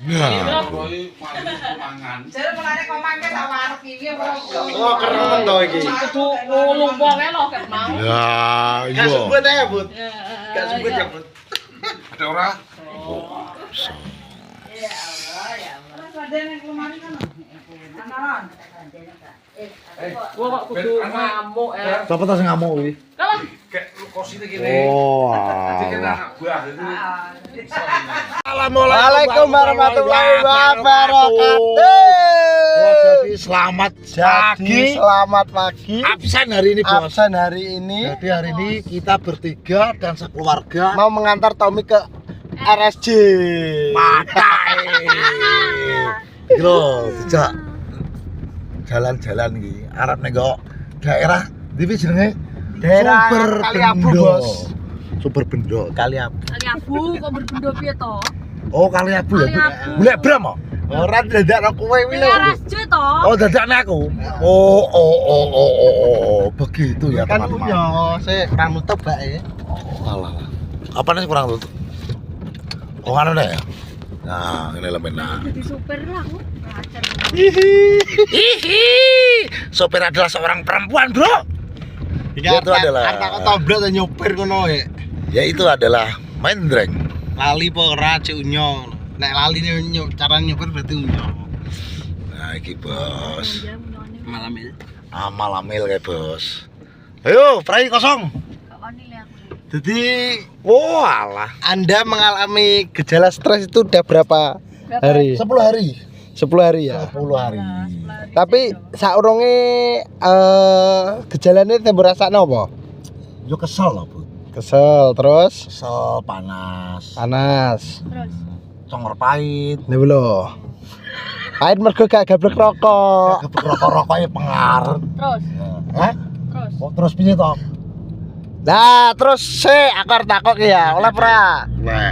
Nah. Jadi mulane kok mangke tak warek iki ora. Oh, keren to iki. Kudu ngulung wong lho ket mau. Ya, iya. Gak sebut ya, Bud. Gak sebut ya, Bud. Ada ora? Ya Allah, ya Allah. Terus ada ning lemari kan. Antaran. Gua kok kudu ngamuk ya. Siapa tas ngamuk iki? Kalau Kayak lu kosine kene. Oh. Jadi kan anak buah itu. Assalamualaikum warahmatullahi wabarakatuh. Jadi selamat pagi. Selamat pagi. Absen hari ini, Bos. Absen hari ini. Jadi hari ini kita bertiga dan sekeluarga Mau mengantar Tommy ke RSJ. matai. Iki lho, dijak jalan-jalan iki. Arep nego daerah ndi jenenge? Daerah Super Kaliabu, Bendo. Bos. Super Bendo. Kaliabu. Kali abu kok berbenda piye to? Oh, Kaliabu ya. Kaliabu. Golek Bram kok. Ora dadakno kowe kuwi lho. RSJ to? Oh, dadakne aku. Oh, begitu ya, Kan teman-teman. yo sik kurang nutup bae. Alah. Apa nih kurang tutup? Oh, anu deh ya. Nah, ini lebih nah. Jadi supir lah aku. Ngajar. Hihi. Sopir adalah seorang perempuan, Bro. Iki Itu adalah- kok tombol dan nyopir kono ya. Ya itu adalah Mendreng. Lali po ora cek unyong. Nek lali cara nyopir berarti unyong. Nah, iki bos. Malam ini. Malamil kayak bos. Ayo, prai kosong. Kawan lihat aku. Jadi Oh, alah. Anda mengalami gejala stres itu udah berapa hari? 10 hari. 10 hari ya. 10 hari. Tapi saurunge gejalane tembe rasakno apa? Yo kesel loh, Bu. Kesel terus Kesel, panas, Terus congor pahit. nih lho. Pahit mergo gak gabrek rokok. Gebek rokok-rokoknya pengar. terus Hah? terus. Oh, terus piye toh? Nah, terus aku arep takok ya, oleh ora? Weh.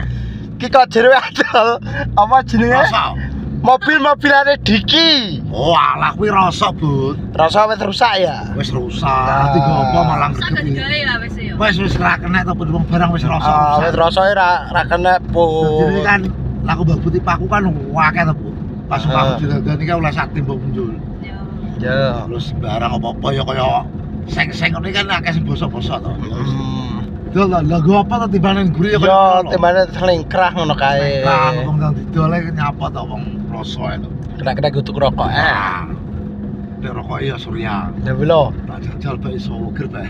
Ki kok jero adol apa jenenge? Rasa. Mobil-mobilane Diki. Oh, alah kuwi rasa, Bud. Rasa wis rusak ya. Wis rusak. Tiga apa malah Sak gak gregepi. digawe ya wis ya. Wis ra kena to wong barang wis rasa. Wis rasane ra kena Jadi kan laku babu tipaku kan akeh to, Bu. Pas Ah. aku diladani kan oleh sak timbang muncul. Ya. Ya. Terus barang apa-apa ya kaya seng-seng ngene kan akeh sing bosok-bosok to. Dol lagu apa to timbangane guri ya Yo temane selingkrah ngono kae. Nah, wong nang didole nyapa to wong rasa itu. Kena-kena gutuk rokok. Nek rokok ya surya. Ya lho. Tak jajal bae iso ger bae.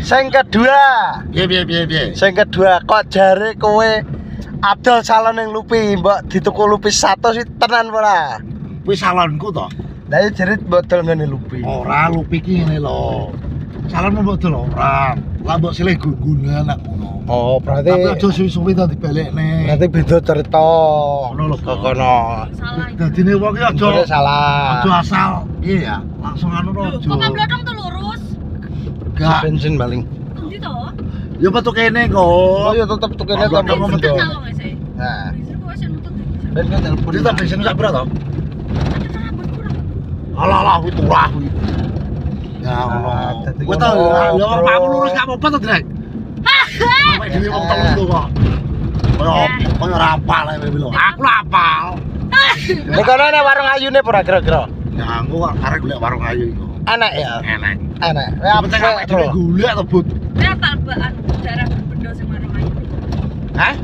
Sing kedua. Piye. Sing kedua kok jare kowe adol salon ning Lupi, mbok dituku Lupi 100 sih tenan ora? Kuwi salonku to. Lah ya jare mbok dol ngene Lupi. Ora lupi ki ngene lho. Salon mbok dol ora. Lah mbok silih gunggunan nak ngono. Oh, Tapi berarti aja suwi-suwi to dibalekne. berarti beda cerita. Ngono lho, Kok kono. Salah. Dadine wong ki aja Boleh salah. aja asal iya ya, langsung anu Loh, aja. kok kablodong tuh lurus? Gak. Bensin paling. Endi to? Ya metu kene Oh, kok. ya tetep tukene Kamu tambah ngomong beda. Kan kalau nggak sih. Nah, Bensin kok wis nutut. ben kan telepon Dia tak bensin sak berapa to? Ada rambut kurang. Alah kuwi turah kuwi. Ya Ah, ngono. dadi Kowe tau ngono, ya bro. pakmu lurus gak apa-apa to, Drek? Sampai dhewe wong telu to kok. Koyo ora apal ae lho. Aku lah apal. Nek kono ana warung ayune ora kira-kira? Ya aku kok arek golek warung ayu iku. Enak ya? Enak. Enak. Ya penting Apa, awake dhewe Bro? golek to, Bud. Saya apal baan daerah berbenda sing marang ayu. Hah?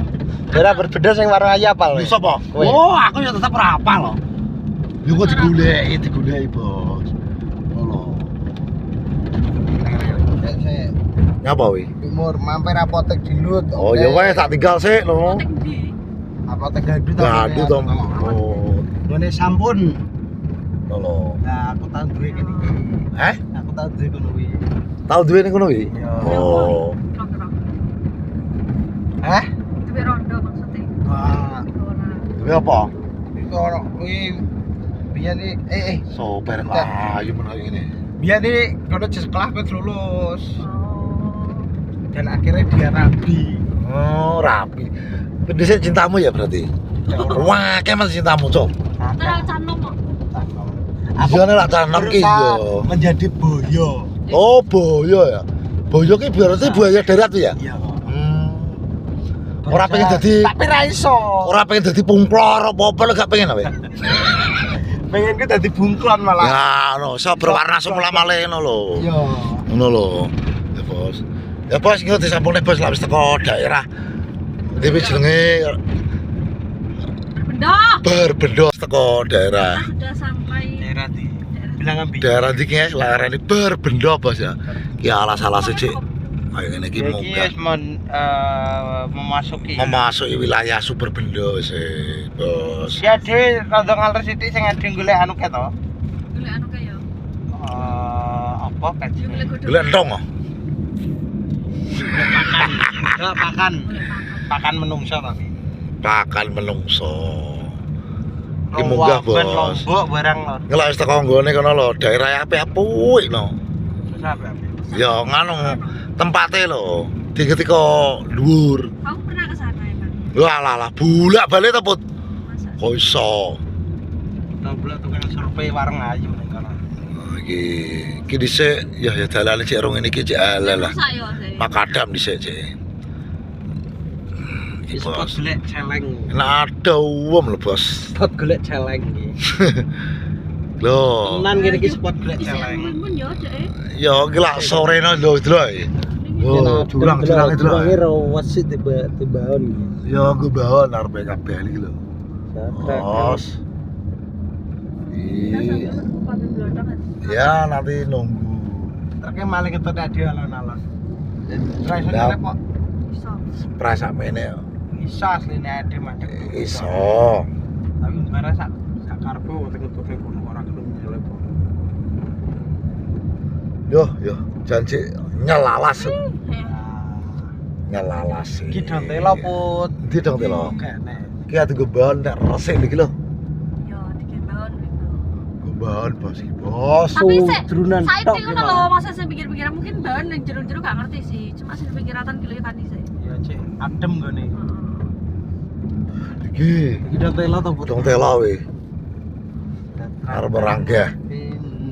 Daerah berbeda sing warung ayu apal. Lho sapa? Kowe. Oh, aku ya tetep ora apal loh. Ya kok digoleki, Bos. Ngono. Nyapa wi? Timur mampir apotek di Lut. Oh ya wes tak tinggal sik lho. Tek ndi? Apotek Gadu to. Gadu to. Oh, Dene sampun. lho. Nah, aku tau duwe kene iki. Heh? Aku tau duwe kono kuwi. Tau duwe ning kono wi? Iya. Oh. Kira-kira. Hah? Duwe rondo maksudnya. Wah, Ora. Duwe apa? iku ora kuwi biyen iki Sopir ayu menawa ngene. biyen iki kono sekolah wis lulus. Oh. Dan akhirnya dia rabi. Oh, rapi. Pendhisik cintamu ya berarti. Wah, kayak masih cintamu, Cok. Terang canom kok. Isiane lak tanam ki berusaha yo. menjadi boyo. Oh, boyo ya. Boyo ki berarti buaya darat ya? Iya. Hmm. Ora pengen dadi tapi ra iso. ora pengen dadi pungklor apa-apa lho gak pengen apa. Pengen ku dadi bunglon malah. Ya, no, so berwarna semula malih ngono lho. Yo. Ngono lho. Ya, Bos. Ya, Bos, ngerti sampune Bos lah wis teko daerah. Dewe jenenge Berbenda. Berbendo teko daerah. Sudah sampai Daerah di bilangan bi. Daerah iki ya larane Berbendo, Bos ya. Ki alas-alas siji. Ayo ngene iki Iki munggah. wis memasuki wilayah Superbendo wis, Bos. ya dhewe rada ngalor sithik sing ade golek anu ke to. Golek anu kaya. Apa pet? Golek godhong. Golek entong. Enggak pakan. Pakan menungso tapi. Pakan menungso. Iki munggah, Bos. Lombok barang lho. Ngelak wis teko nggone kono lho, daerah apik-apik no. Susah apa? Ya nganu tempate lho, di ketika dhuwur. Kamu pernah ke sana emang? Lah bolak-balik ta, Put? Masa? Kok iso? Nambah tukang survei warung ayu ning kono. Nah, iki dhisik ya dalane cek rong ngene iki cek ala lah. Rusak ya, saya. Makadam dhisik cek. Iki Spot Bos. golek celeng. Nah, ada uwem lho, Bos. Spot golek celeng iki. Lho. Tenan kene iki spot golek Bisa celeng. mun ya, Dek. Ya iki lak sorene lho delok. Oh, curang itu lho. Rawat sih tiba-tibaon iki. Ya gue bawa narbe kabeh iki lho. Bos. Kita sampai Iya. Kabupaten Blodong kan? Ya nanti nunggu. Terke malah kita tadi alon-alon. Ra iso Lah. kok. Bisa. Surprise sakmene ya. Iso asline ade macet. Iso. Tapi mbare sak karepe wong tutupe kono ora gelem nyelep. Yo, janji nyelalas. Nyelalas. Iki dontelo put. Ndi dong telo? Kene. Iki ati gue bawa nek resik iki lho. Ya, dikembangkan gitu. Gue bawa Bos iki, Bos. Tapi sih, drunan saya tok itu ki, loh, masa saya pikir-pikir mungkin bahan yang jeruk-jeruk gak ngerti sih. Cuma sih pikiratan gitu kan sih. Ya cek adem gone. Iki Iki dontelo to put. dong telo we. Arep ranggah.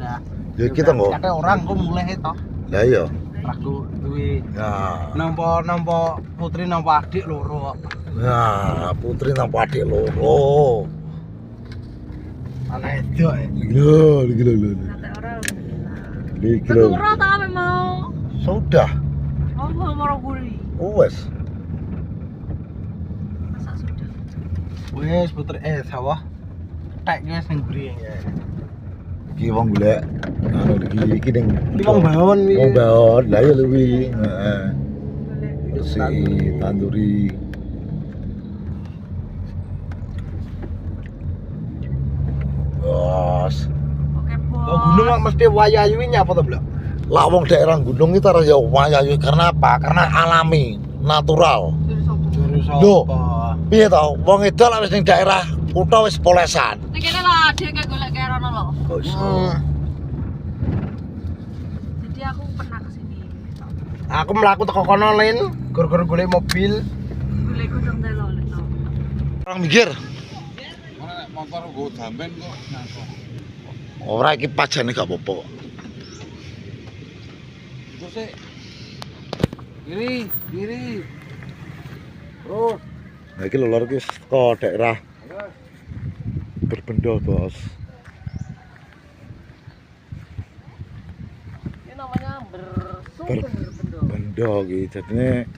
Nah. Ya kita nggo. Kate orang kok mulai to. Lah iya. Aku duwe Nah, nampa putri nampa adik loro kok. nah putri nampa adik loro. Anak itu Gila. Kata orang. Gila. Berkurang tak memang. Sudah. Oh, mau gurih. Wes. Masa sudah? wes putri sawah tek wes ning mburi ya. Iki wong golek anu iki ning Wong bawon iki. Wong bawon. Lah ya luwi. Heeh. Boleh. Si tanduri. Bos. Oke, bos. Oh gunung kok mesti wayayu nyapa to, Blok? Lah wong daerah gunung itu ya wayayu karena apa? Karena alami, natural. Juru sopo. Juru Loh. sapa? Piye to? Wong itu lah wis ning daerah kutha wis polesan. Nek kene lah dia kayak golek kayak rono lho. Jadi aku pernah kesini. Aku mlaku teko kono Lin, gur-gur golek mobil. Golek godhong telo lho. Orang mikir, Mana nek motor nggo damben kok nyangkut. ora iki pajane gak apa-apa kok. Itu sih. Kiri. Terus. Nah iki lho lor iki teko daerah Berbendo, Bos. Ini namanya bersumber Bendo iki jadine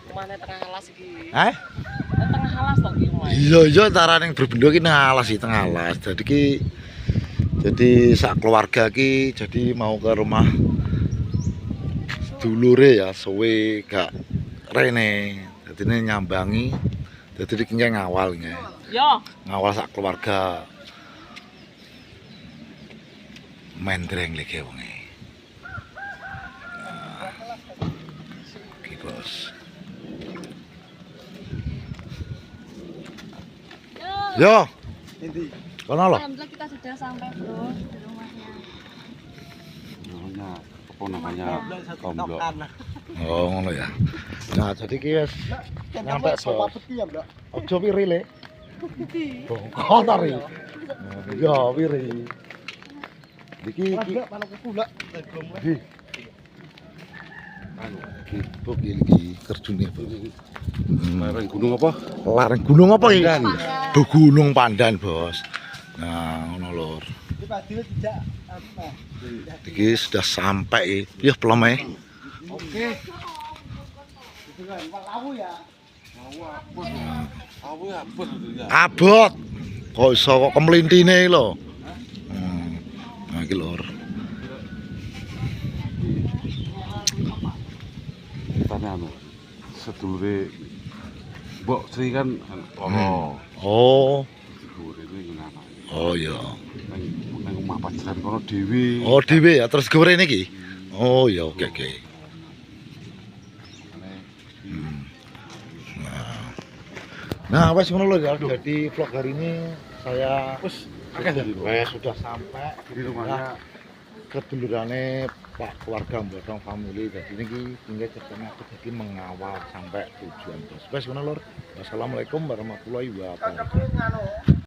Rumahnya tengah alas iki. Tengah Alas to iki rumah. Iya antara ning Berbendo ki nang alas iki tengah alas. Jadi sak keluarga ki jadi mau ke rumah sedulure ya suwe gak rene. Dadine nyambangi. Dadi iki ngawal nggih. Yo, Ngawal sak keluarga. Mendreng lagi wonge. Oke, Bos. Yo. Kono lho. Alhamdulillah kita sudah sampai, Bro, di rumahnya. Namanya komblok. Oh, ngono ya. Nah, jadi ki wis nyampe Bos. Ojo piri le. Bongkok ta ri. Ya piri. Iki Iki. Anu, iki bok iki kerjune, Bos. Lereng gunung apa? Lereng gunung apa iki? Pandan. Gunung Pandan, Bos. Nah, ngono lur. Iki sudah sampai. Ya peleme. Oke. Aku ya abot ya. Abot. Kok iso kok kemlintine lho. Nah, iki lur. Tanya anu. Sedulure Mbok Sri kan ono. Oh. Sedulure iki ngene. Oh iya. Nang omah pacaran kono dhewe. Oh dhewe ya terus gorene iki. Oh ya oke. Nah, wes ngono lho ya. Jadi vlog hari ini saya sudah sampai Di rumahnya kedulurane Pak keluarga Bodong family. Jadi ini tinggal ceritanya aku jadi mengawal sampai tujuan. Wes ngono lho. Wassalamualaikum warahmatullahi wabarakatuh.